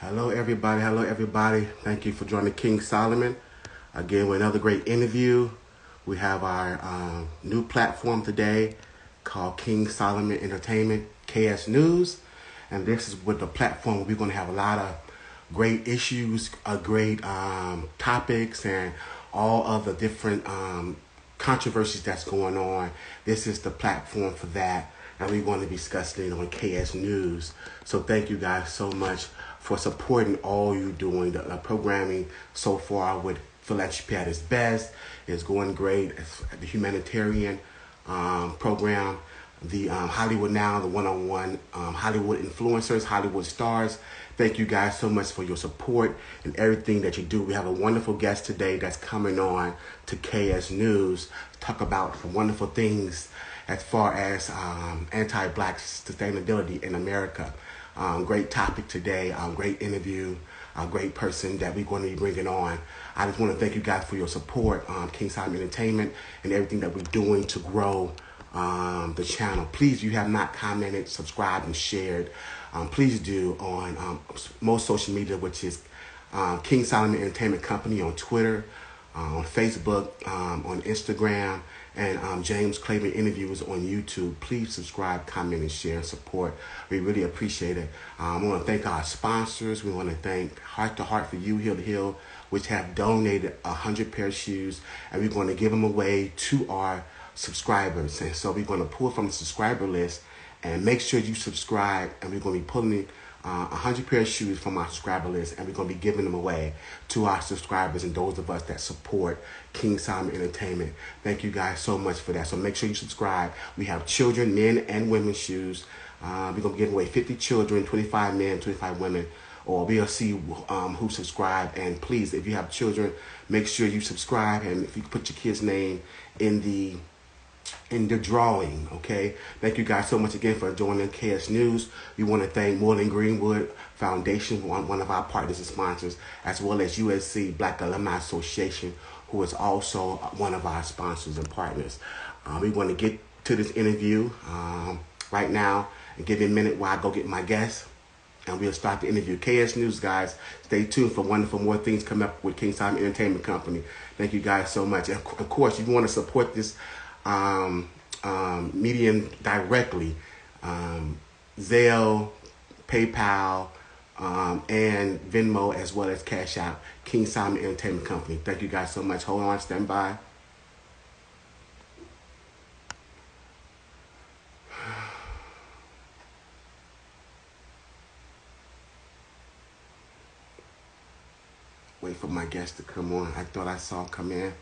Hello, everybody. Hello, everybody. Thank you for joining King Solomon. Again, with another great interview. We have our new platform today called King Solomon Entertainment, KS News. And this is with the platform where we're going to have a lot of great issues, great topics, and all of the different controversies that's going on. This is the platform for that. And we're going to be discussing it on KS News. So thank you guys so much for supporting all you doing. The programming so far with Philanthropy at its best is going great. It's the humanitarian program, the Hollywood Now, the one-on-one Hollywood influencers, Hollywood stars. Thank you guys so much for your support and everything that you do. We have a wonderful guest today that's coming on to KS News to talk about some wonderful things as far as anti-Black sustainability in America. Great topic today, great interview, a great person that we're going to be bringing on. I just want to thank you guys for your support, King Solomon Entertainment, and everything that we're doing to grow the channel. Please, if you have not commented, subscribed, and shared, please do on most social media, which is King Solomon Entertainment Company on Twitter, on Facebook, on Instagram, and James Claiborne Interviews on YouTube. Please subscribe, comment, and share and support. We really appreciate it. I want to thank our sponsors. We want to thank Heart to Heart for You, Hill to Hill, which have donated 100 pair of shoes, and we're going to give them away to our subscribers. And so we're going to pull from the subscriber list and make sure you subscribe, and we're going to be pulling 100 pair of shoes from our subscriber list, and we're going to be giving them away to our subscribers and those of us that support King Solomon Entertainment. Thank you guys so much for that. So make sure you subscribe. We have children, men, and women's shoes. We're going to be giving away 50 children, 25 men, 25 women, or we'll see who subscribe. And please, if you have children, make sure you subscribe, and if you put your kid's name in the drawing, okay? Thank you guys so much again for joining KS News. We want to thank Moreland Greenwood Foundation, one of our partners and sponsors, as well as USC Black Alumni Association, who is also one of our sponsors and partners. We want to get to this interview right now and give you a minute while I go get my guest, and we'll start the interview. KS News, guys, stay tuned for wonderful more things coming up with King Solomon Entertainment Company. Thank you guys so much. And of course, if you want to support this medium directly, Zelle, PayPal, and Venmo, as well as Cash App, King Solomon Entertainment Company. Thank you guys so much. Hold on, stand by. Wait for my guest to come on. I thought I saw him come in.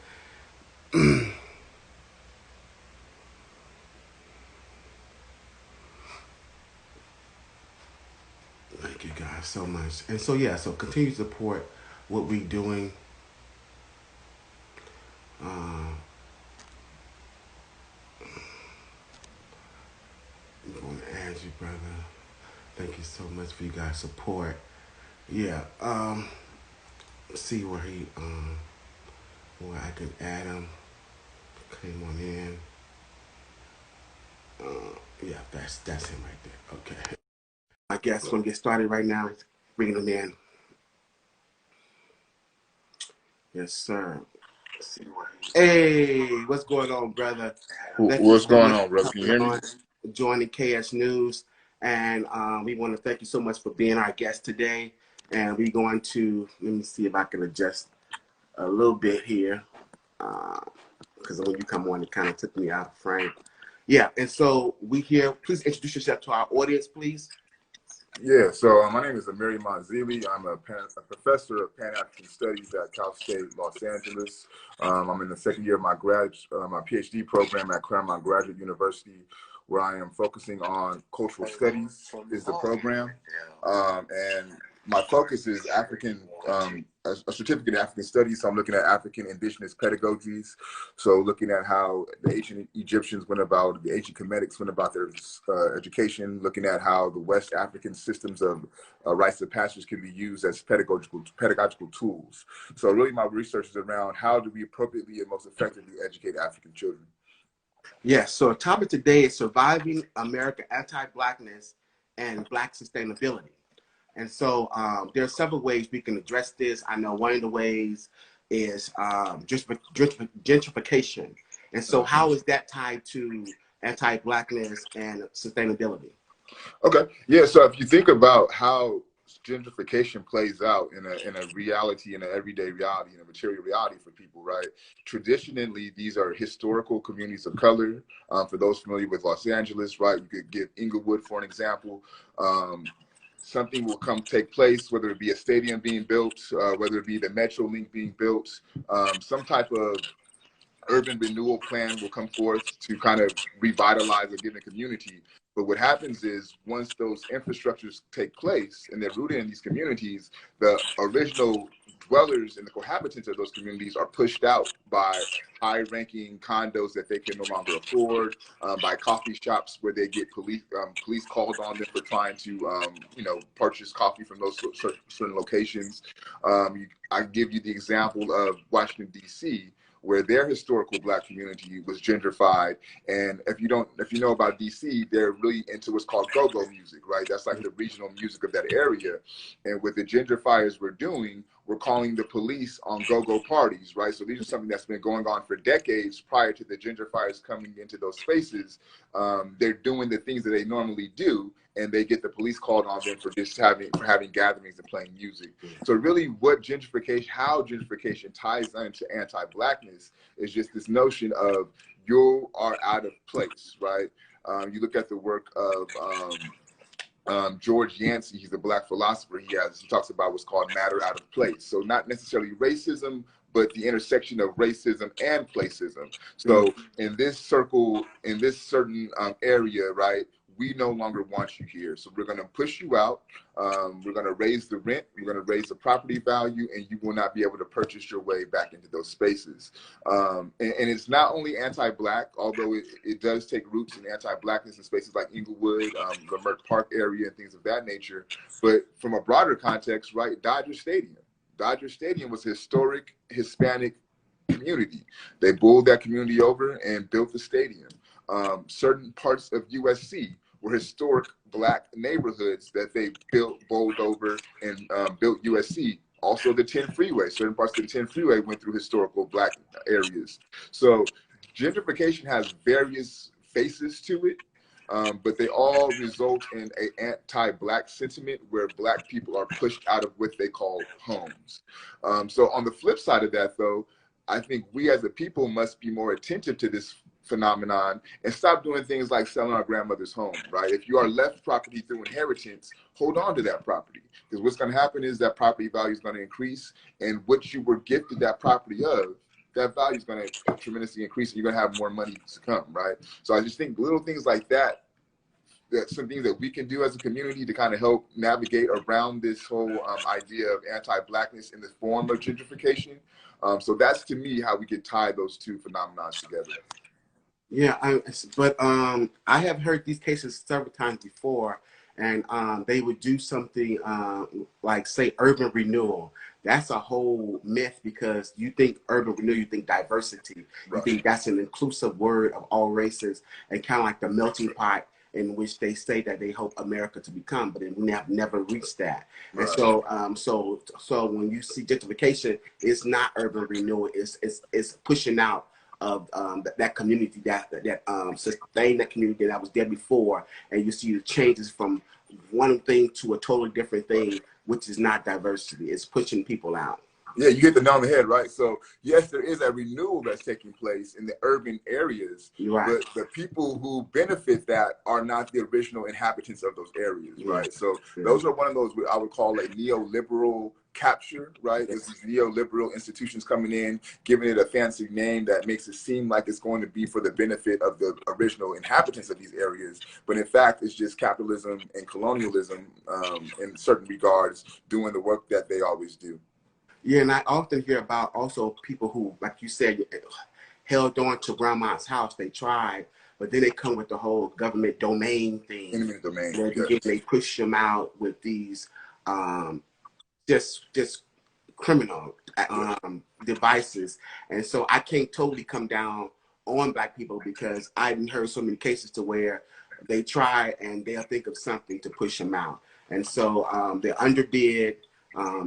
Thank you guys so much. And so, yeah, so continue to support what we're doing. I'm going to add you, brother. Thank you so much for you guys' support. Yeah, see where he, where I can add him. Came on in. Yeah, that's him right there. Okay. I guess we're going to get started right now. Bringing him in. Yes, sir. Hey, what's going on, brother? What's going on, bro? Can you hear me? Joining KS News, and we want to thank you so much for being our guest today. And we're going to, let me see if I can adjust a little bit here, because when you come on, it kind of took me out of frame. Yeah, and so we here. Please introduce yourself to our audience, please. Yeah, so my name is Amiri Mahnzili. I'm a professor of Pan-African Studies at Cal State, Los Angeles. I'm in the second year of my PhD program at Claremont Graduate University, where I am focusing on cultural studies is the program. And my focus is a certificate in African studies. So I'm looking at African indigenous pedagogies. So looking at how the ancient Egyptians went about, the ancient Kemetic went about their education, looking at how the West African systems of rites of passage can be used as pedagogical tools. So really my research is around how do we appropriately and most effectively educate African children. Yes, so our topic today is surviving American anti-Blackness and Black sustainability. And so there are several ways we can address this. I know one of the ways is gentrification. And so how is that tied to anti-Blackness and sustainability? Okay. Yeah. So if you think about how gentrification plays out in a reality, in an everyday reality, in a material reality for people, right? Traditionally, these are historical communities of color. For those familiar with Los Angeles, right? You could give Inglewood for an example. Something will come take place, whether it be a stadium being built, whether it be the Metro Link being built, some type of urban renewal plan will come forth to kind of revitalize a given community. But what happens is once those infrastructures take place and they're rooted in these communities, the original dwellers and the cohabitants of those communities are pushed out by high-ranking condos that they can no longer afford, by coffee shops where they get police calls on them for trying to, purchase coffee from those certain locations. I give you the example of Washington, D.C., where their historical Black community was gentrified. And if you know about DC, they're really into what's called go-go music, right? That's like the regional music of that area. And what the gentrifiers were doing, we're calling the police on go-go parties, right? So these are something that's been going on for decades prior to the gentrifiers coming into those spaces. They're doing the things that they normally do, and they get the police called on them for just having gatherings and playing music. So really how gentrification ties into anti-Blackness is just this notion of you are out of place, right? You look at the work of George Yancey. He's a Black philosopher. He talks about what's called matter out of place. So not necessarily racism, but the intersection of racism and placism. So in this circle, in this certain area, right, we no longer want you here. So we're going to push you out. We're going to raise the rent. We're going to raise the property value, and you will not be able to purchase your way back into those spaces. And it's not only anti-Black, although it does take roots in anti-Blackness in spaces like Inglewood, the Merck Park area, and things of that nature. But from a broader context, right, Dodger Stadium was a historic Hispanic community. They bowled that community over and built the stadium. Certain parts of USC were historic Black neighborhoods that they bowled over and built USC. Also the 10 freeway, certain parts of the 10 freeway went through historical Black areas. So gentrification has various faces to it, but they all result in an anti-Black sentiment where Black people are pushed out of what they call homes. So on the flip side of that, though, I think we as a people must be more attentive to this phenomenon and stop doing things like selling our grandmother's home, right? If you are left property through inheritance, hold on to that property, because what's going to happen is that property value is going to increase, and what you were gifted that property of, that value is going to tremendously increase, and you're going to have more money to come, right? So I just think little things like that, that's some things that we can do as a community to kind of help navigate around this whole idea of anti-Blackness in the form of gentrification. So that's, to me, how we can tie those two phenomena together. Yeah, but I have heard these cases several times before, and they would do something like, say, urban renewal. That's a whole myth, because you think urban renewal, you think diversity. Right. You think that's an inclusive word of all races, and kind of like the melting pot in which they say that they hope America to become, but we have never reached that. Right. And so when you see gentrification, it's not urban renewal. It's pushing out of that community that sustained that community that was there before, and you see the changes from one thing to a totally different thing, which is not diversity. It's pushing people out. Yeah, you hit the nail on the head, right? So yes, there is a renewal that's taking place in the urban areas, right, but the people who benefit that are not the original inhabitants of those areas, right? So those are one of those I would call a neoliberal capture, right? This is neoliberal institutions coming in, giving it a fancy name that makes it seem like it's going to be for the benefit of the original inhabitants of these areas, but in fact, it's just capitalism and colonialism in certain regards doing the work that they always do. Yeah, and I often hear about also people who, like you said, held on to grandma's house. They tried, but then they come with the whole government domain thing. Eminent domain. Where they push them out with these just criminal devices. And so I can't totally come down on Black people, because I've heard so many cases to where they try and they'll think of something to push them out. And so they underbid.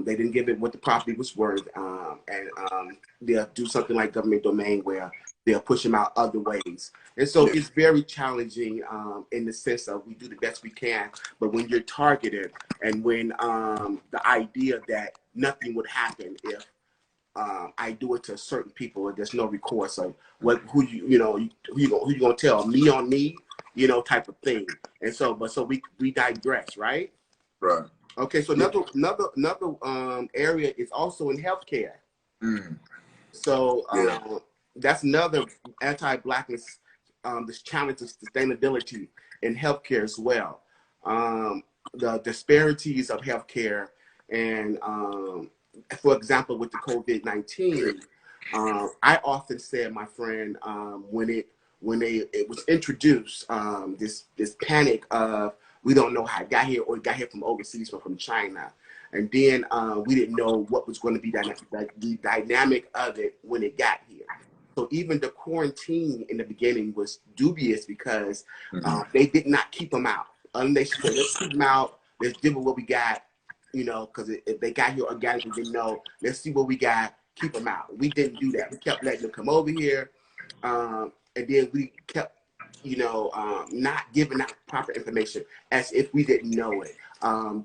They didn't give it what the property was worth, and they'll do something like government domain where they'll push them out other ways. And so it's very challenging in the sense of we do the best we can, but when you're targeted and when the idea that nothing would happen if I do it to certain people and there's no recourse of who you gonna tell me on me, type of thing. And so we digress, right? Right. Okay, so another area is also in healthcare. So that's another anti-blackness, this challenge of sustainability in healthcare as well. The disparities of healthcare, and for example, with the COVID-19, I often said, my friend, when it was introduced, this panic of we don't know how it got here, or it got here from overseas or from China. And then we didn't know what was going to be the dynamic of it when it got here. So even the quarantine in the beginning was dubious because they did not keep them out. They said, let's keep them out. Let's deal with what we got, because if they got here organically, they know, let's see what we got, keep them out. We didn't do that. We kept letting them come over here. And then we kept not giving out proper information as if we didn't know it.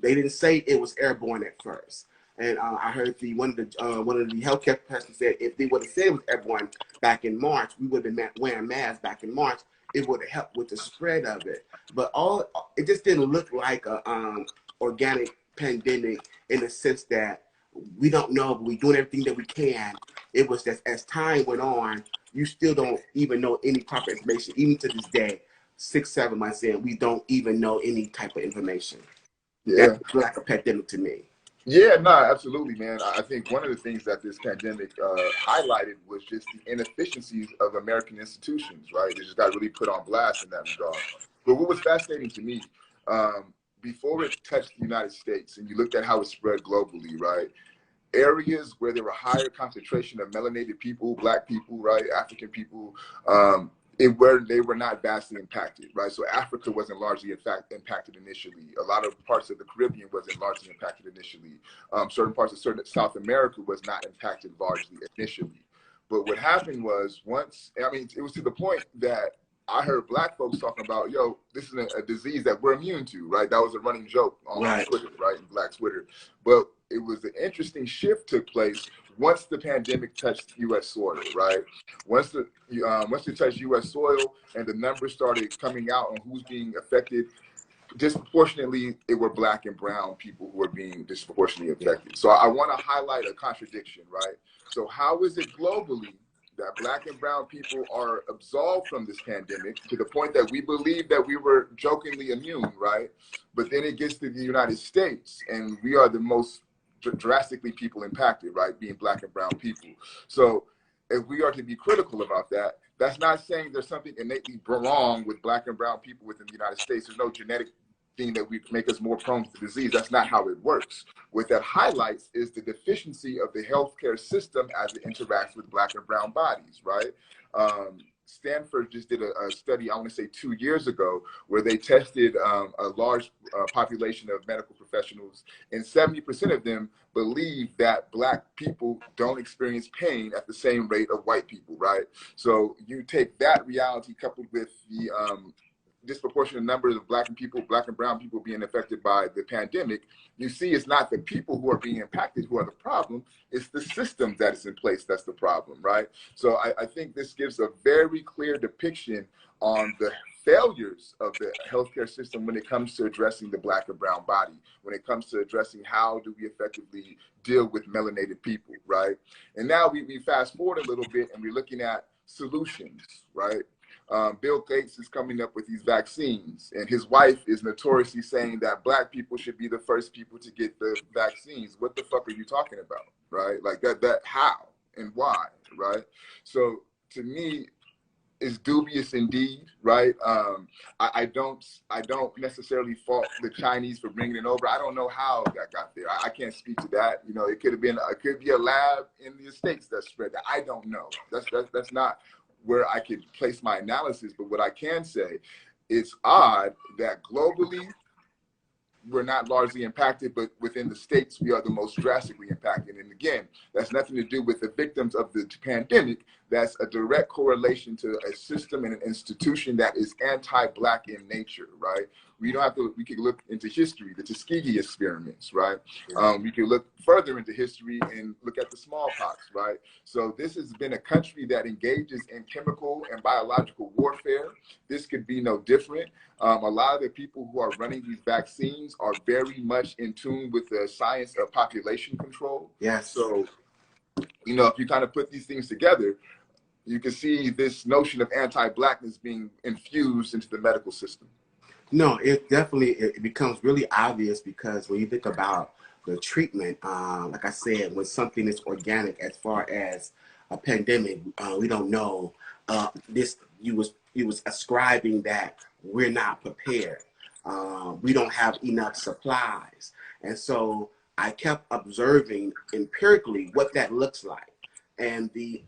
They didn't say it was airborne at first. And I heard one of the healthcare professionals said if they would have said it was airborne back in March, we would have been wearing masks back in March. It would have helped with the spread of it. But it just didn't look like a organic pandemic in the sense that we don't know, but we're doing everything that we can. It was just as time went on, you still don't even know any proper information. Even to this day, 6-7 months in, we don't even know any type of information. Yeah. That's like a pandemic to me. Yeah, no, absolutely, man. I think one of the things that this pandemic highlighted was just the inefficiencies of American institutions, right? They just got really put on blast in that regard. But what was fascinating to me, before it touched the United States, and you looked at how it spread globally, right? Areas where there were higher concentration of melanated people, Black people, right, African people, where they were not vastly impacted, right? So Africa wasn't largely, in fact, impacted initially. A lot of parts of the Caribbean wasn't largely impacted initially. Certain parts of South America was not impacted largely initially. But what happened was it was to the point that I heard Black folks talking about, yo, this is a disease that we're immune to, right? That was a running joke on Twitter, right, in Black Twitter. But it was an interesting shift took place once the pandemic touched U.S. soil, right? Once it touched U.S. soil and the numbers started coming out on who's being affected, disproportionately, it were Black and brown people who were being disproportionately affected. So I want to highlight a contradiction, right? So how is it globally that Black and brown people are absolved from this pandemic to the point that we believe that we were jokingly immune, right? But then it gets to the United States and we are the most drastically people impacted, right? Being Black and brown people. So if we are to be critical about that, that's not saying there's something innately wrong with Black and brown people within the United States. There's no genetic thing that would make us more prone to disease. That's not how it works. What that highlights is the deficiency of the healthcare system as it interacts with Black and brown bodies, right? Stanford just did a study, I want to say 2 years ago, where they tested a large population of medical professionals, and 70% of them believe that Black people don't experience pain at the same rate of white people, right? So you take that reality coupled with the disproportionate numbers of Black and brown people being affected by the pandemic, you see it's not the people who are being impacted who are the problem, it's the system that is in place that's the problem, right? So I think this gives a very clear depiction on the failures of the healthcare system when it comes to addressing the Black and brown body, when it comes to addressing how do we effectively deal with melanated people, right? And now we fast forward a little bit and we're looking at solutions, right? Bill Gates is coming up with these vaccines, and his wife is notoriously saying that Black people should be the first people to get the vaccines. What the fuck are you talking about, right? Like that how and why, right? So to me, it's dubious indeed, right? I don't necessarily fault the Chinese for bringing it over. I don't know how that got there. I can't speak to that. You know, it could be a lab in the States that spread that. I don't know. That's not where I could place my analysis, but what I can say, it's odd that globally we're not largely impacted, but within the states, we are the most drastically impacted. And again, that's nothing to do with the victims of the pandemic. That's a direct correlation to a system and an institution that is anti-Black in nature, right? We don't have to, we can look into history, the Tuskegee experiments, right? We can look further into history and look at the smallpox, right? So this has been a country that engages in chemical and biological warfare. This could be no different. A lot of the people who are running these vaccines are very much in tune with the science of population control. Yes. So, you know, if you kind of put these things together, you can see this notion of anti-Blackness being infused into the medical system. No, it definitely, it becomes really obvious because when you think about the treatment, like I said, when something is organic, as far as a pandemic, we don't know. You was ascribing that we're not prepared. We don't have enough supplies, and so I kept observing empirically what that looks like, and the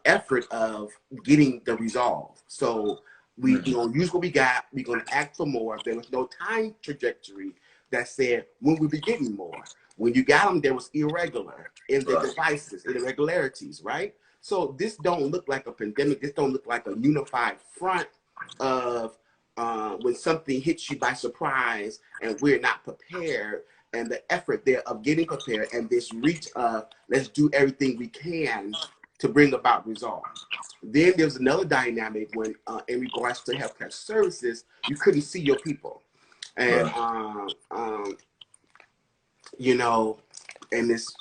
effort of getting the resolve. So we're gonna use what we got. We're gonna ask for more. There was no time trajectory that said when we'll be getting more. When you got them, there was irregular in the devices, irregularities, right? So this don't look like a pandemic. This don't look like a unified front of when something hits you by surprise and we're not prepared, and the effort there of getting prepared and this reach of let's do everything we can to bring about resolve. Then there's another dynamic when in regards to healthcare services, you couldn't see your people. And you know, and this,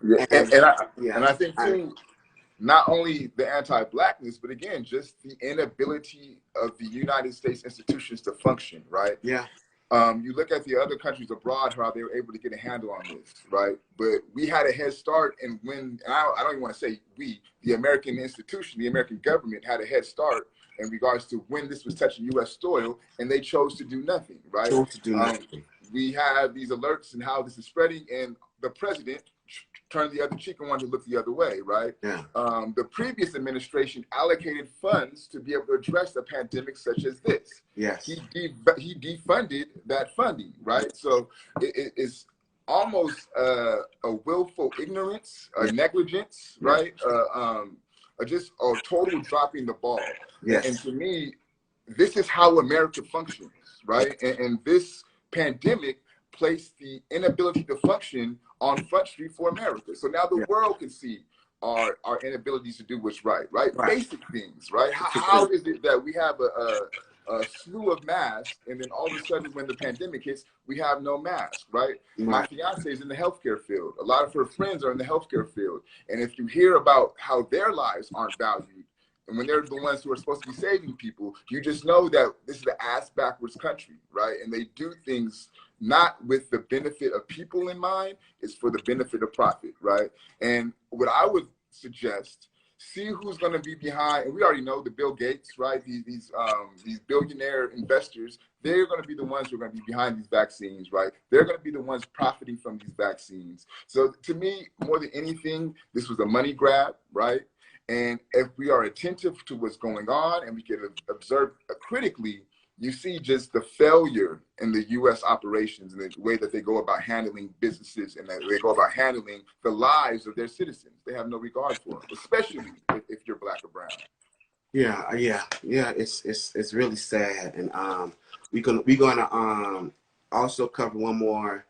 And I think too, not only the anti-Blackness, but again, just the inability of the United States institutions to function, right? Yeah. You look at the other countries abroad, how they were able to get a handle on this, right? But we had a head start, and I don't even want to say we, the American institution, the American government had a head start in regards to when this was touching U.S. soil, and they chose to do nothing, right? Chose to do nothing. We have these alerts and how this is spreading, and the president turned the other cheek and wanted to look the other way, right? Yeah. The previous administration allocated funds to be able to address a pandemic such as this. Yes. He defunded that funding, right? So it's almost a willful ignorance, a negligence, right? Just a total dropping the ball. Yes. And to me, this is how America functions, right? And this pandemic placed the inability to function on Front Street for America. So now the world can see our inabilities to do what's right? Basic things, right? How is it that we have a slew of masks, and then all of a sudden when the pandemic hits, we have no mask, right? My fiance is in the healthcare field. A lot of her friends are in the healthcare field. And if you hear about how their lives aren't valued, and when they're the ones who are supposed to be saving people, you just know that this is the ass backwards country, right? And they do things not with the benefit of people in mind, it's for the benefit of profit, right? And what I would suggest, see who's going to be behind, and we already know the Bill Gates, right? These billionaire investors, they're going to be the ones who are going to be behind these vaccines, right? They're going to be the ones profiting from these vaccines. So to me, more than anything, this was a money grab, right? And if we are attentive to what's going on and we can observe critically, you see just the failure in the U.S. operations and the way that they go about handling businesses and that they go about handling the lives of their citizens. They have no regard for them, especially if you're Black or brown. Yeah. It's really sad, and we're gonna also cover one more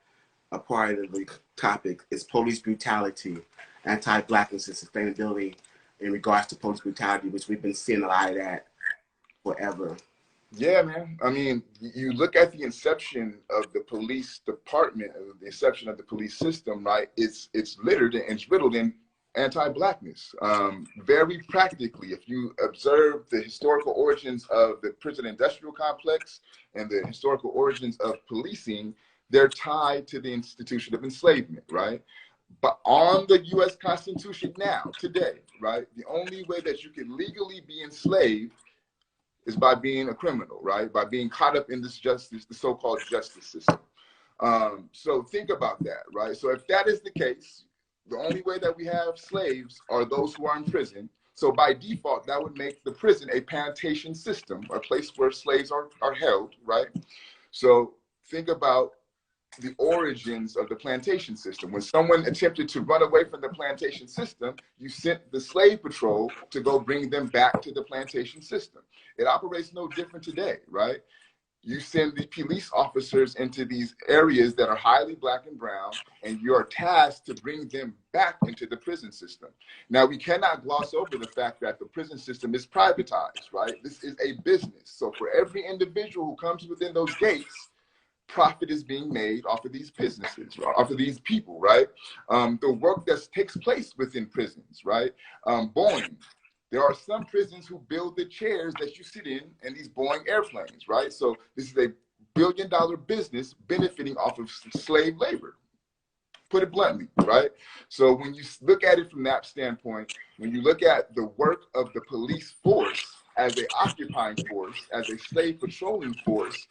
part of the topic is police brutality, anti-Blackness, and sustainability in regards to police brutality, which we've been seeing a lot of that forever. Yeah, man. I mean, you look at the inception of the police department, the inception of the police system, right? It's littered and it's riddled in anti-Blackness. Very practically, if you observe the historical origins of the prison industrial complex and the historical origins of policing, they're tied to the institution of enslavement, right? But on the U.S. Constitution now, today, right, the only way that you can legally be enslaved is by being a criminal, right? By being caught up in this justice, the so-called justice system. So think about that, right? So if that is the case, the only way that we have slaves are those who are in prison. So by default, that would make the prison a plantation system, a place where slaves are held, right? So think about the origins of the plantation system. When someone attempted to run away from the plantation system, you sent the slave patrol to go bring them back to the plantation system. It operates no different today, right? You send the police officers into these areas that are highly black and brown, and you're tasked to bring them back into the prison system. Now, we cannot gloss over the fact that the prison system is privatized, right? This is a business. So for every individual who comes within those gates, profit is being made off of these businesses, off of these people, right? The work that takes place within prisons, right? Boeing. There are some prisons who build the chairs that you sit in these Boeing airplanes, right? So this is a billion-dollar business benefiting off of slave labor, put it bluntly, right? So when you look at it from that standpoint, when you look at the work of the police force as an occupying force, as a slave patrolling force,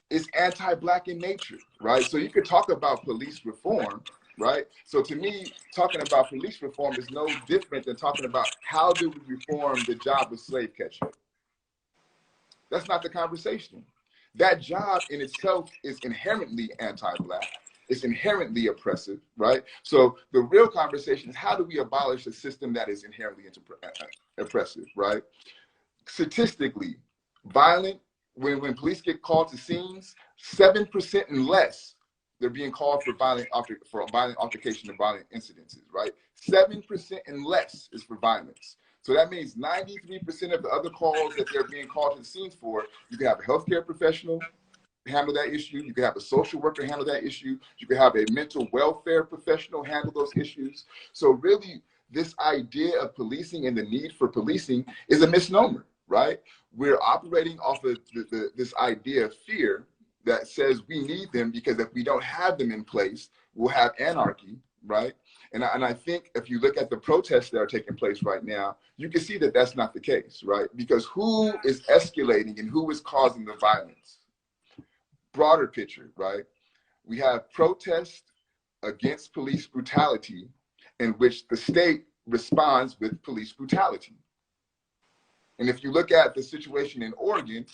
is anti-black in nature, right? So you could talk about police reform, right? So to me, talking about police reform is no different than talking about how do we reform the job of slave catcher. That's not the conversation. That job in itself is inherently anti-black. It's inherently oppressive, right? So the real conversation is how do we abolish a system that is inherently oppressive, right? Statistically, when police get called to scenes, 7% and less, they're being called for violent altercation and violent incidences, right? 7% and less is for violence. So that means 93% of the other calls that they're being called to the scenes for, you can have a healthcare professional handle that issue, you can have a social worker handle that issue, you can have a mental welfare professional handle those issues. So really, this idea of policing and the need for policing is a misnomer, right? We're operating off of this idea of fear that says we need them because if we don't have them in place, we'll have anarchy, right? And I think if you look at the protests that are taking place right now, you can see that that's not the case, right? Because who is escalating and who is causing the violence? Broader picture, right? We have protests against police brutality in which the state responds with police brutality. And if you look at the situation in Oregon,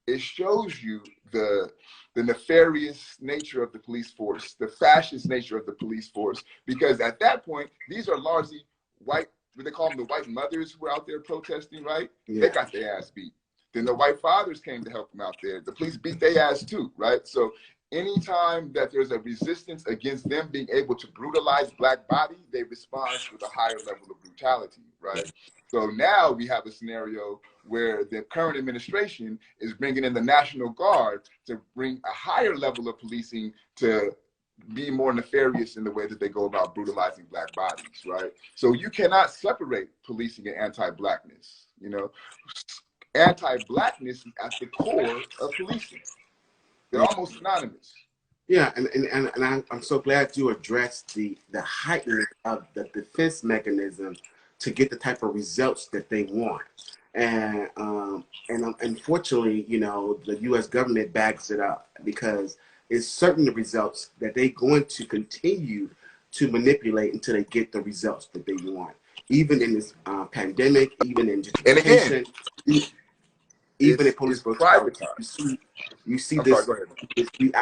it shows you the nefarious nature of the police force, the fascist nature of the police force, because at that point, these are largely white, what they call them the white mothers who were out there protesting, right? Yeah. They got their ass beat. Then the white fathers came to help them out there. The police beat their ass too, right? So anytime that there's a resistance against them being able to brutalize Black body, they respond with a higher level of brutality, right? So now we have a scenario where the current administration is bringing in the National Guard to bring a higher level of policing to be more nefarious in the way that they go about brutalizing Black bodies, right? So you cannot separate policing and anti-Blackness, you know? Anti-Blackness is at the core of policing. They're almost synonymous. Yeah, and I'm so glad you addressed the heightening of the defense mechanism to get the type of results that they want. And unfortunately, you know, the U.S. government backs it up because it's certain results that they're going to continue to manipulate until they get the results that they want. Even in this pandemic, even in education, even in police brutality, you see this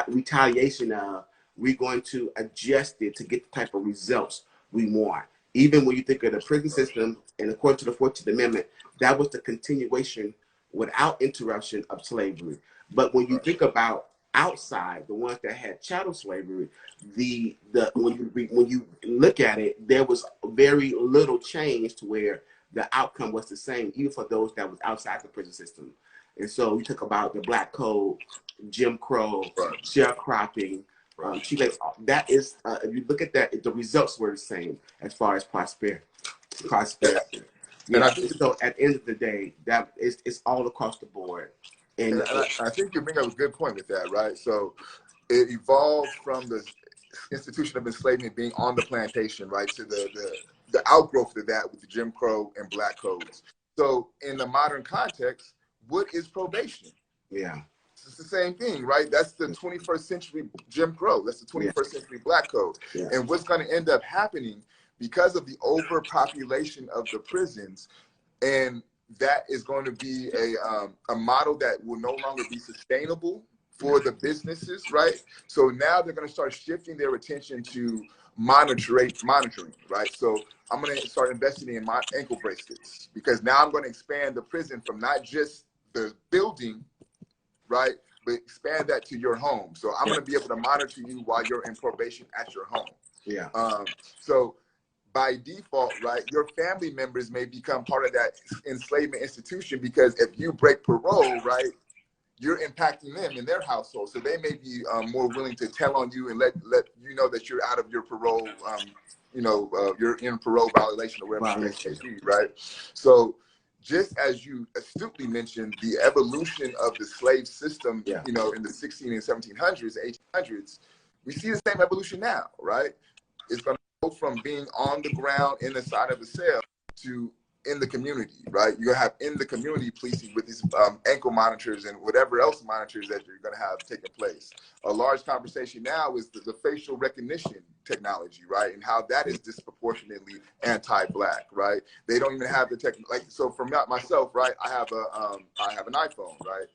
retaliation of we're going to adjust it to get the type of results we want. Even when you think of the prison system, and according to the 14th Amendment, that was the continuation without interruption of slavery. But when you think about outside, the ones that had chattel slavery, when you look at it, there was very little change to where the outcome was the same, even for those that was outside the prison system. And so we talk about the Black Code, Jim Crow, sharecropping, that is, if you look at that, the results were the same as far as prosperity. Yeah, so at the end of the day, that it's all across the board. And I think you bring up a good point with that, right? So it evolved from the institution of enslavement being on the plantation, right, to the outgrowth of that with the Jim Crow and Black codes. So in the modern context, what is probation? Yeah. It's the same thing, right? That's the 21st century Jim Crow. That's the 21st century Black code. Yeah. And what's going to end up happening because of the overpopulation of the prisons, and that is going to be a model that will no longer be sustainable for the businesses, right? So now they're going to start shifting their attention to monitoring, right? So I'm going to start investing in my ankle bracelets, because now I'm going to expand the prison from not just the building, right, but expand that to your home. So I'm going to be able to monitor you while you're in probation at your home. Yeah. So by default, right, your family members may become part of that enslavement institution, because if you break parole, right, you're impacting them in their household. So they may be more willing to tell on you and let you know that you're out of your parole, you're in parole violation or whatever the case may be, right? So just as you astutely mentioned, the evolution of the slave system, in the 16 and 1700s, 1800s, we see the same evolution now, right? It's going to go from being on the ground in the side of the cell to in the community, right? You're going to have in the community policing with these ankle monitors and whatever else monitors that you're going to have taking place. A large conversation now is the facial recognition technology, right? And how that is disproportionately anti-Black, right? They don't even have the tech. Like, so for myself, right? I have an iPhone, right?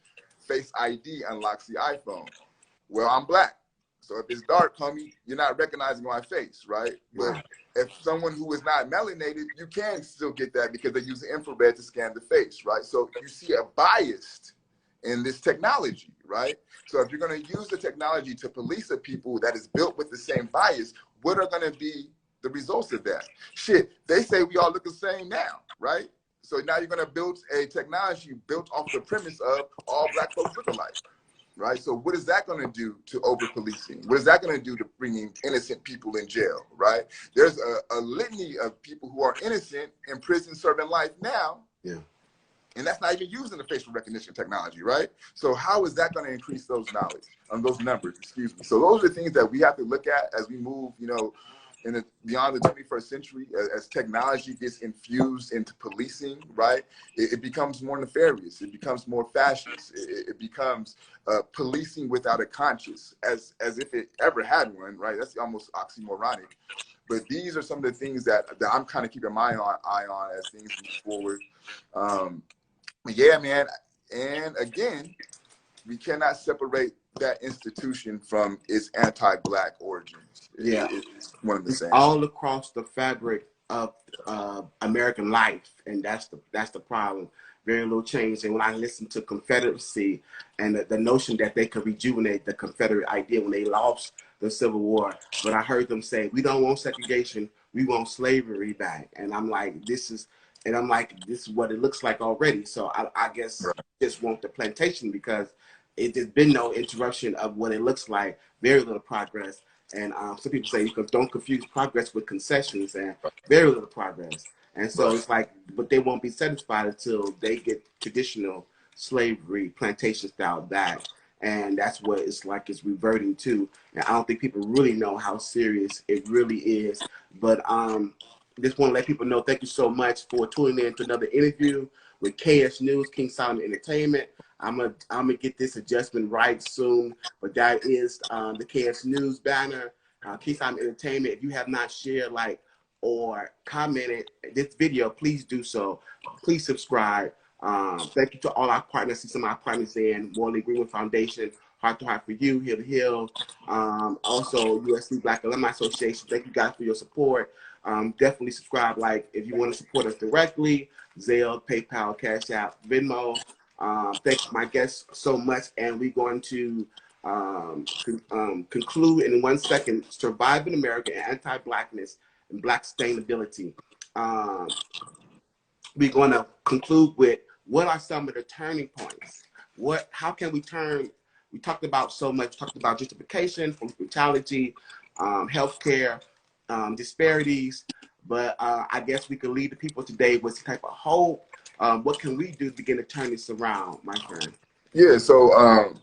Face ID unlocks the iPhone. Well, I'm Black. So if it's dark, homie, you're not recognizing my face, right? But if someone who is not melanated, you can still get that because they use the infrared to scan the face, right? So you see a bias in this technology, right? So if you're going to use the technology to police a people that is built with the same bias, what are going to be the results of that? Shit, they say we all look the same now, right? So now you're going to build a technology built off the premise of all Black folks look alike. Right. So what is that going to do to over policing? What is that going to do to bringing innocent people in jail? Right. There's a litany of people who are innocent in prison serving life now. Yeah. And that's not even using the facial recognition technology. Right. So how is that going to increase those those numbers? Excuse me. So those are the things that we have to look at as we move, beyond the 21st century, as technology gets infused into policing, right? It becomes more nefarious. It becomes more fascist. It becomes policing without a conscience, as if it ever had one, right? That's almost oxymoronic. But these are some of the things that I'm kind of keeping my eye on as things move forward. Yeah, man. And again, we cannot separate that institution from its anti-Black origins. It's one of the same. All across the fabric of American life, and that's the problem. Very little change. And when I listen to Confederacy and the notion that they could rejuvenate the Confederate idea when they lost the Civil War, but I heard them say, we don't want segregation, we want slavery back. And I'm like, this is what it looks like already. So I guess just want the plantation, because there's been no interruption of what it looks like, very little progress. And some people say don't confuse progress with concessions, and very little progress. And so it's like, but they won't be satisfied until they get traditional slavery, plantation style back. And that's what it's like it's reverting to. And I don't think people really know how serious it really is. But just want to let people know, thank you so much for tuning in to another interview with KS News, King Solomon Entertainment. I'm gonna get this adjustment right soon, but that is the KS News banner, King Solomon Entertainment. If you have not shared, or commented this video, please do so. Please subscribe. Thank you to all our partners. See some of our partners in Morley Greenwood Foundation, Heart to Heart for You, Hill to Hill. Also, USC Black Alumni Association. Thank you guys for your support. Definitely subscribe. If you want to support us directly, Zelle, PayPal, Cash App, Venmo. Thank my guests so much, and we're going to conclude in 1 second. Surviving America and Anti-Blackness and Black Sustainability. We're going to conclude with what are some of the turning points. How can we turn? We talked about so much. Talked about gentrification, police brutality, healthcare, disparities. But I guess we could lead the people today with some type of hope. What can we do to begin to turn this around, my friend? Yeah, so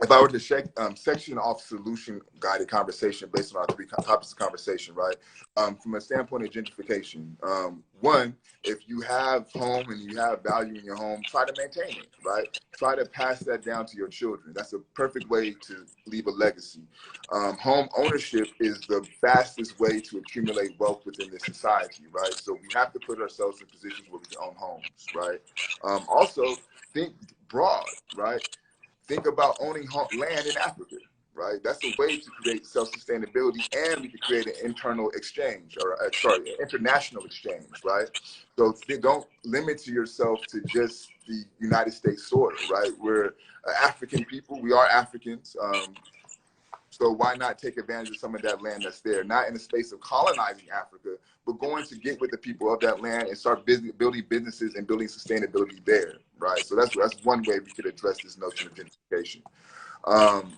if I were to section off solution guided conversation based on our 3 topics of conversation, right? From a standpoint of gentrification, one, if you have home and you have value in your home, try to maintain it, right? Try to pass that down to your children. That's a perfect way to leave a legacy. Home ownership is the fastest way to accumulate wealth within this society, right? So we have to put ourselves in positions where we can own homes, right? Also, think broad, right? think about owning land in Africa, right? That's a way to create self-sustainability, and we can create an internal exchange, or sorry, an international exchange, right? So don't limit to yourself to just the United States soil, right? We're African people. We are Africans. So why not take advantage of some of that land that's there? Not in the space of colonizing Africa, but going to get with the people of that land and start building businesses and building sustainability there, right? So that's one way we could address this notion of gentrification.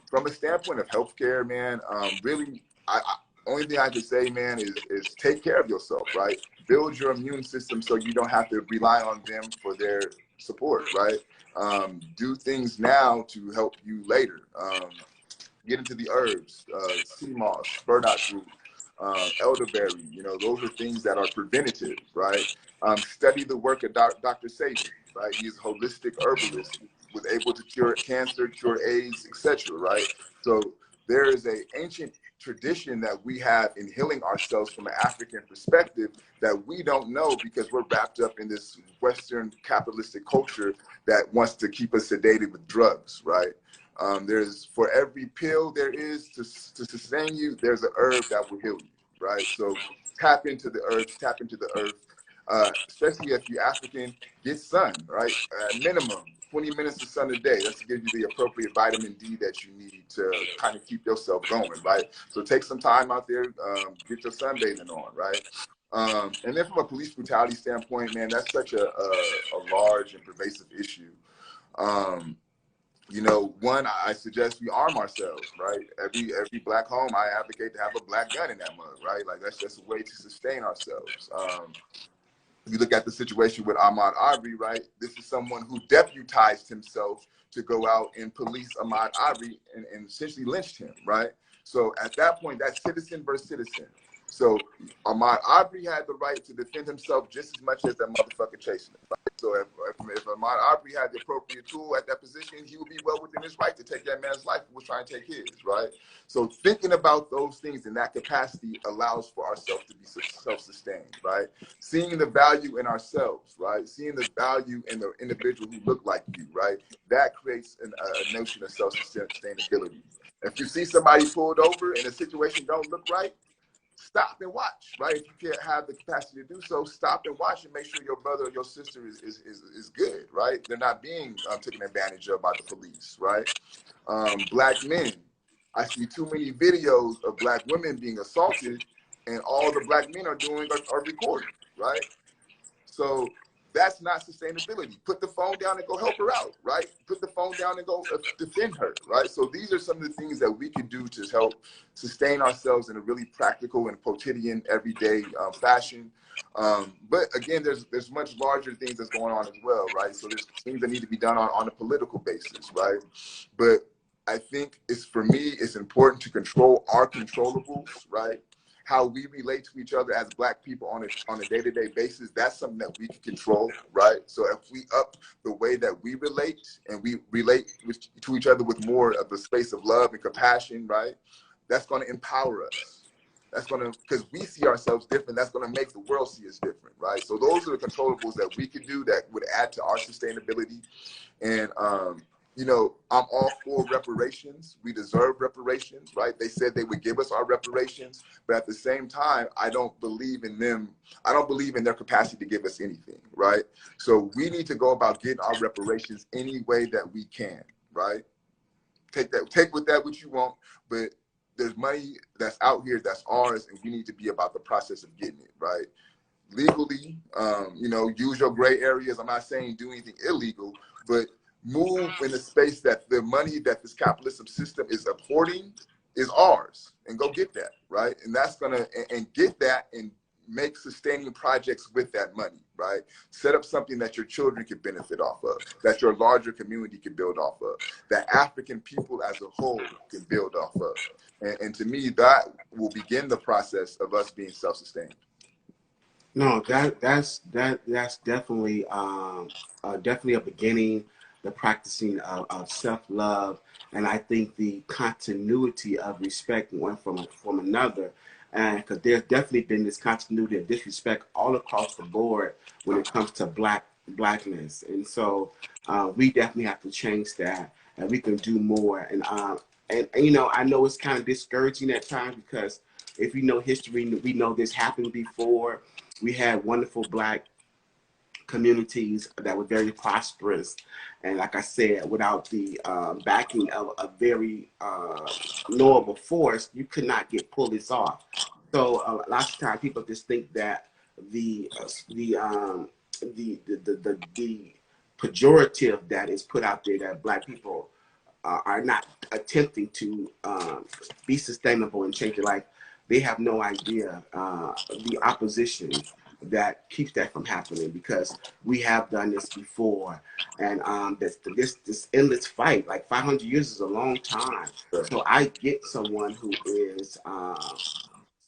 From a standpoint of healthcare, man, really, only thing I can say, man, is take care of yourself, right? Build your immune system so you don't have to rely on them for their support, right? Do things now to help you later. Get into the herbs, sea moss, burdock root, elderberry. You know, those are things that are preventative, right? Study the work of Dr. Saban, right? He's a holistic herbalist, was able to cure cancer, cure AIDS, etc., right? So there is an ancient tradition that we have in healing ourselves from an African perspective that we don't know because we're wrapped up in this Western capitalistic culture that wants to keep us sedated with drugs, right? There's, for every pill there is to sustain you, there's an herb that will heal you, right? So tap into the herbs, tap into the earth, especially if you're African, get sun, right? Minimum 20 minutes of sun a day. That's to give you the appropriate vitamin D that you need to kind of keep yourself going, right? So take some time out there, get your sunbathing on, right? And then from a police brutality standpoint, man, that's such a large and pervasive issue. You know, one, I suggest we arm ourselves, right? Every black home, I advocate to have a black gun in that mug, right? Like, that's just a way to sustain ourselves. You look at the situation with Ahmaud Arbery, right? This is someone who deputized himself to go out and police Ahmaud Arbery and essentially lynched him, right? So at that point, that's citizen versus citizen. So Ahmaud Arbery had the right to defend himself just as much as that motherfucker chasing him. Right? So if Ahmaud Arbery had the appropriate tool at that position, he would be well within his right to take that man's life who was trying to take his, right? So thinking about those things in that capacity allows for ourselves to be self-sustained, right? Seeing the value in ourselves, right? Seeing the value in the individual who look like you, right? That creates a notion of self-sustainability. If you see somebody pulled over and the situation don't look right, stop and watch, right? If you can't have the capacity to do so, stop and watch and make sure your brother or your sister is good, right? They're not being taken advantage of by the police, right? Black men, I see too many videos of black women being assaulted and all the black men are doing are recording, right? So that's not sustainability. Put the phone down and go help her out, right? Put the phone down and go defend her, right? So these are some of the things that we can do to help sustain ourselves in a really practical and quotidian, everyday fashion. But again, there's much larger things that's going on as well, right? So there's things that need to be done on a political basis, right? But I think for me, it's important to control our controllables, right? How we relate to each other as black people on a day-to-day basis, that's something that we can control, right? So if we up the way that we relate and we relate to each other with more of a space of love and compassion, right? That's going to empower us. That's going to, because we see ourselves different, that's going to make the world see us different, right? So those are the controllables that we can do that would add to our sustainability. And, you know, I'm all for reparations. We deserve reparations, right? They said they would give us our reparations, but at the same time, I don't believe in them. I don't believe in their capacity to give us anything, right? So we need to go about getting our reparations any way that we can, right? Take with that what you want, but there's money that's out here that's ours, and we need to be about the process of getting it, right? Legally, you know, use your gray areas. I'm not saying do anything illegal, but move in the space that the money that this capitalism system is abhorring is ours, and go get that, right? And that's gonna, and get that and make sustaining projects with that money, right? Set up something that your children can benefit off of, that your larger community can build off of, that African people as a whole can build off of. And to me, that will begin the process of us being self-sustained. No, that's definitely definitely a beginning, the practicing of self-love, and I think the continuity of respect one from another, and because there's definitely been this continuity of disrespect all across the board when it comes to blackness, and so we definitely have to change that. and we can do more. And you know, I know it's kind of discouraging at times because if you know history, we know this happened before. We had wonderful Black communities that were very prosperous, and like I said, without the backing of a very knowable force, you could not get pull this off. So lots of times people just think that the uh, the um, the pejorative that is put out there that Black people are not attempting to be sustainable and change their life. They have no idea the opposition that keeps that from happening, because we have done this before, and this endless fight, like 500 years is a long time. So I get someone who is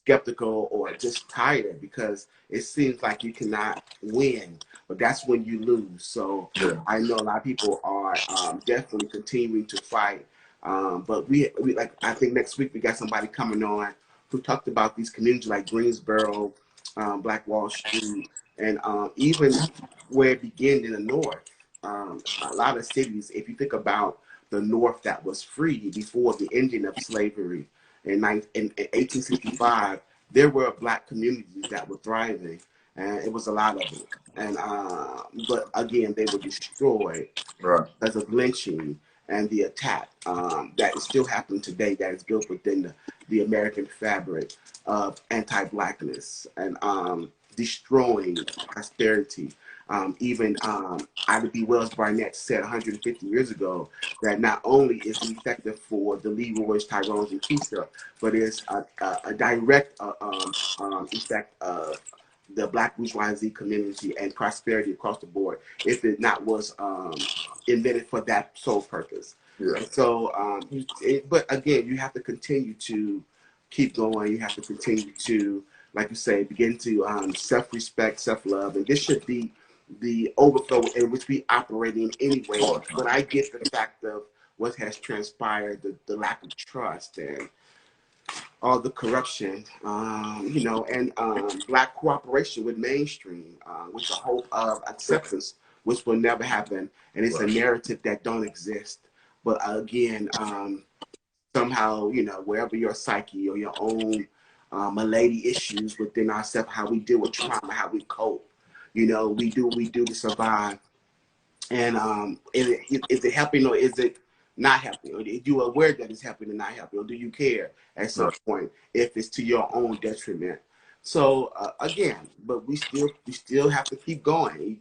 skeptical or just tired, because it seems like you cannot win, but that's when you lose. So I know a lot of people are definitely continuing to fight. But we like, I think next week we got somebody coming on who talked about these communities like Greensboro, Black Wall Street, and even where it began in the North. A lot of cities, if you think about the North that was free before the ending of slavery, in 1865, there were Black communities that were thriving, and it was a lot of them. And but again, they were destroyed because of lynching and the attack that is still happening today. That is built within the American fabric of anti-Blackness and destroying prosperity. Even Ida B. Wells Barnett said 150 years ago that not only is it effective for the Leroy's, Tyrone's, and Keisha, but it's a direct effect of the Black bourgeoisie community and prosperity across the board, if it not was invented for that sole purpose. And so, but again, you have to continue to keep going. You have to continue to, like you say, begin to self-respect, self-love, and this should be the overflow in which we operate in anyway. But I get the fact of what has transpired, the lack of trust and all the corruption, you know, and Black cooperation with mainstream, with the hope of acceptance, which will never happen. And it's a narrative that don't exist. But again, somehow, you know, wherever your psyche or your own malady issues within ourselves, how we deal with trauma, how we cope, you know, we do to survive. And is it helping or is it not helping? Or are you aware that it's helping or not helping? Or do you care at some point if it's to your own detriment? So again, but we still have to keep going.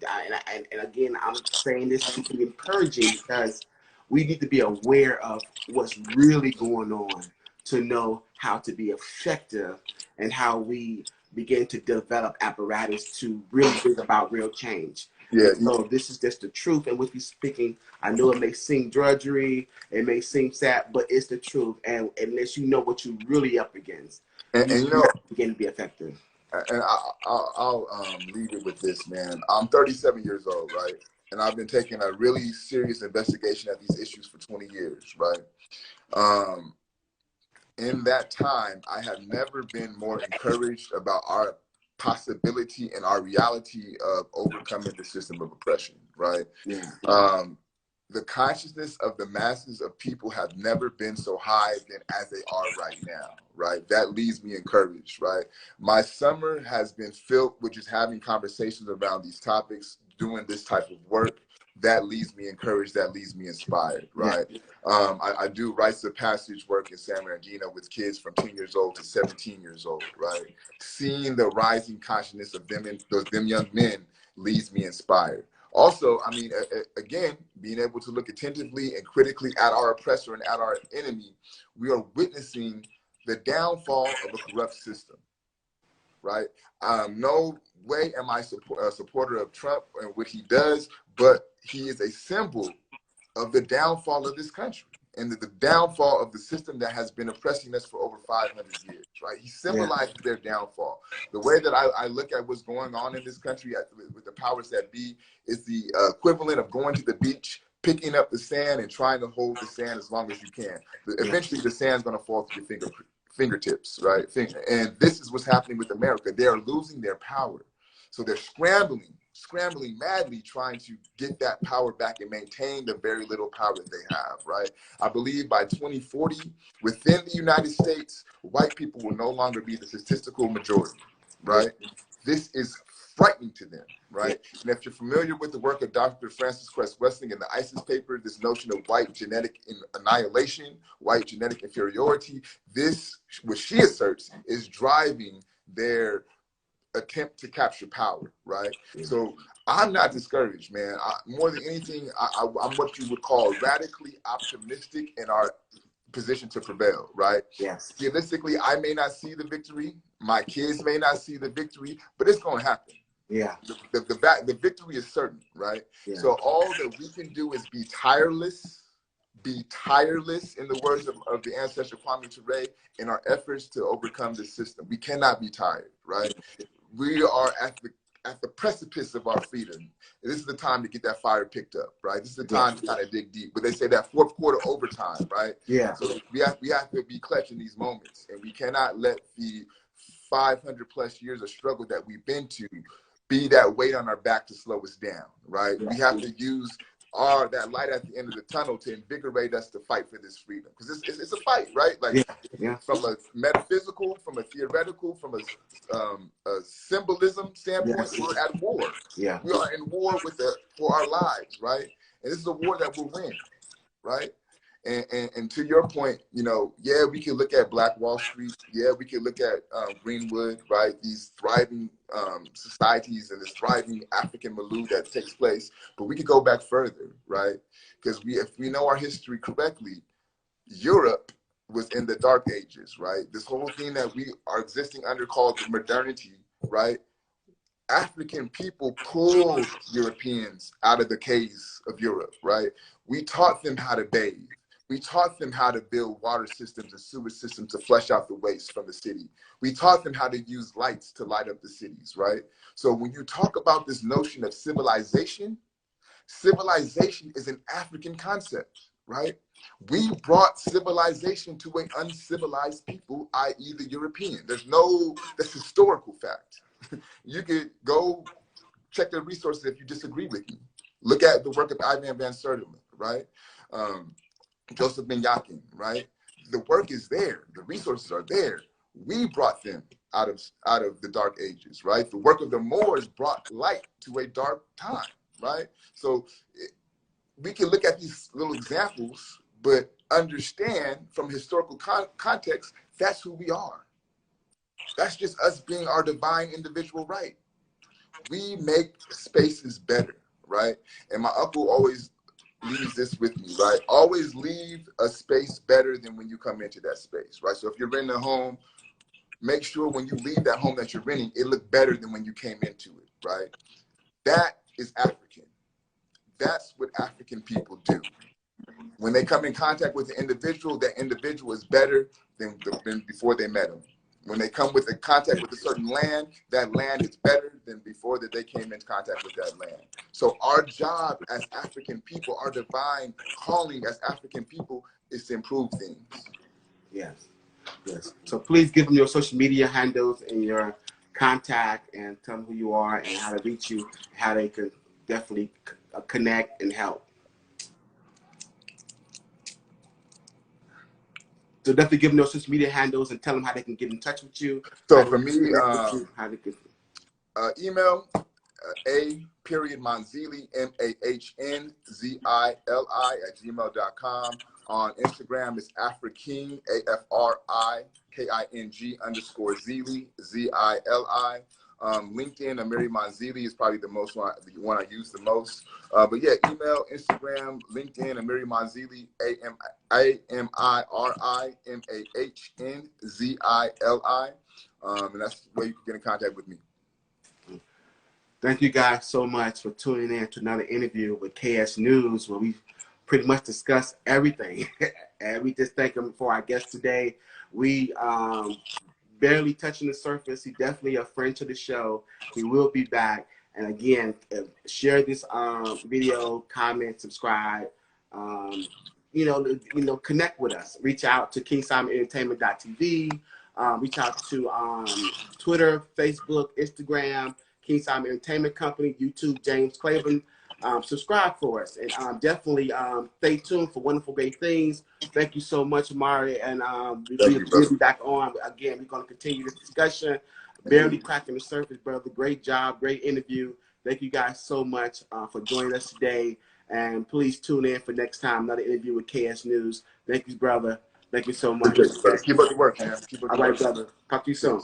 And again, I'm saying this to be encouraging, because we need to be aware of what's really going on to know how to be effective and how we begin to develop apparatus to really bring about real change. So this is just the truth in which we're speaking. I know it may seem drudgery, it may seem sad, but it's the truth. And unless you know what you're really up against, and you know, begin to be effective. And I'll leave it with this, man. I'm 37 years old, right? And I've been taking a really serious investigation at these issues for 20 years, right? In that time, I have never been more encouraged about our possibility and our reality of overcoming the system of oppression, right? The consciousness of the masses of people have never been so high than as they are right now, right? That leaves me encouraged, right? My summer has been filled with just having conversations around these topics, doing this type of work. That leaves me encouraged, that leaves me inspired, right? I do rites of passage work in San Bernardino with kids from 10 years old to 17 years old, right? Seeing the rising consciousness of them young men leaves me inspired. Also, I mean, again, being able to look attentively and critically at our oppressor and at our enemy, we are witnessing the downfall of a corrupt system, right? No way am I a supporter of Trump and what he does, but he is a symbol of the downfall of this country and the downfall of the system that has been oppressing us for over 500 years, right? He symbolizes their downfall. The way that I look at what's going on in this country with the powers that be is the equivalent of going to the beach, picking up the sand and trying to hold the sand as long as you can. Eventually, the sand's going to fall through your fingertips, right? And this is what's happening with America. They are losing their power. So they're scrambling scrambling madly trying to get that power back and maintain the very little power that they have, right? I believe by 2040, within the United States, white people will no longer be the statistical majority, right? This is frightening to them, right? And if you're familiar with the work of Dr. Frances Cress Weston in the ISIS paper, this notion of white genetic annihilation, white genetic inferiority, this, what she asserts, is driving their attempt to capture power, right? So I'm not discouraged, man. More than anything, I'm what you would call radically optimistic in our position to prevail, right? Yes. Realistically, I may not see the victory. My kids may not see the victory, but it's going to happen. Yeah. The victory is certain, right? Yeah. So all that we can do is be tireless, in the words of the ancestor Kwame Ture, in our efforts to overcome this system. We cannot be tired, right? We are at the precipice of our freedom. This is the time to get that fire picked up, right? This is the time to kind of dig deep. But they say that fourth quarter overtime, right? Yeah. So we have to be clutching these moments, and we cannot let the 500 plus years of struggle that we've been to be that weight on our back to slow us down, right? We have to use that light at the end of the tunnel to invigorate us to fight for this freedom, because it's a fight, right? Like from a metaphysical, from a theoretical, from a symbolism standpoint, we're at war. Yeah, we are in war for our lives, right? And this is a war that we'll win, right? And to your point, you know, yeah, we can look at Black Wall Street. Yeah, we can look at Greenwood, right? These thriving societies and this thriving African milieu that takes place. But we could go back further, right? Because if we know our history correctly, Europe was in the Dark Ages, right? This whole thing that we are existing under called modernity, right? African people pulled Europeans out of the caves of Europe, right? We taught them how to bathe. We taught them how to build water systems and sewer systems to flush out the waste from the city. We taught them how to use lights to light up the cities, right? So when you talk about this notion of civilization, civilization is an African concept, right? We brought civilization to an uncivilized people, i.e. the European. That's historical fact. You could go check the resources if you disagree with me. Look at the work of Ivan van Sertima, right? Joseph Ben-Yakin, right? The work is there. The resources are there. We brought them out of the Dark Ages, right? The work of the Moors brought light to a dark time, right? So we can look at these little examples, but understand from historical context, that's who we are. That's just us being our divine individual right. We make spaces better, right? And my uncle always leaves this with me, right? Always leave a space better than when you come into that space, right? So if you're renting a home, make sure when you leave that home that you're renting, it look better than when you came into it, right? That is African. That's what African people do. When they come in contact with the individual, that individual is better than before they met him. When they come with a contact with a certain land, that land is better than before that they came into contact with that land. So our job as African people, our divine calling as African people, is to improve things. Yes, yes. So please give them your social media handles and your contact, and tell them who you are and how to reach you, how they can definitely connect and help. So definitely give them your social media handles and tell them how they can get in touch with you. So for me, email Mahnzili, Mahnzili @gmail.com. On Instagram, it's Afriking, AFRIKING_Zili, ZILI. LinkedIn, Amiri Mahnzili is probably the one I use the most. But yeah, email, Instagram, LinkedIn, Amiri Mahnzili, AMIRIMAHNZILI. And that's where you can get in contact with me. Thank you guys so much for tuning in to another interview with KS News, where we pretty much discuss everything. And we just thank him for our guest today. We barely touching the surface. He's definitely a friend to the show. He will be back. And again, share this video, comment, subscribe. Connect with us. Reach out to KingSolomonEntertainment.tv. Reach out to Twitter, Facebook, Instagram. King Simon Entertainment Company, YouTube, James Clavin. Subscribe for us, and definitely stay tuned for wonderful, great things. Thank you so much, Amiri, and we'll be back on again. We're going to continue this discussion. Barely cracking the surface, brother. Great job, great interview. Thank you guys so much for joining us today, and please tune in for next time, another interview with KS News. Thank you, brother. Thank you so much. Keep up the work, man. Keep up the work. All right, brother. Talk to you soon.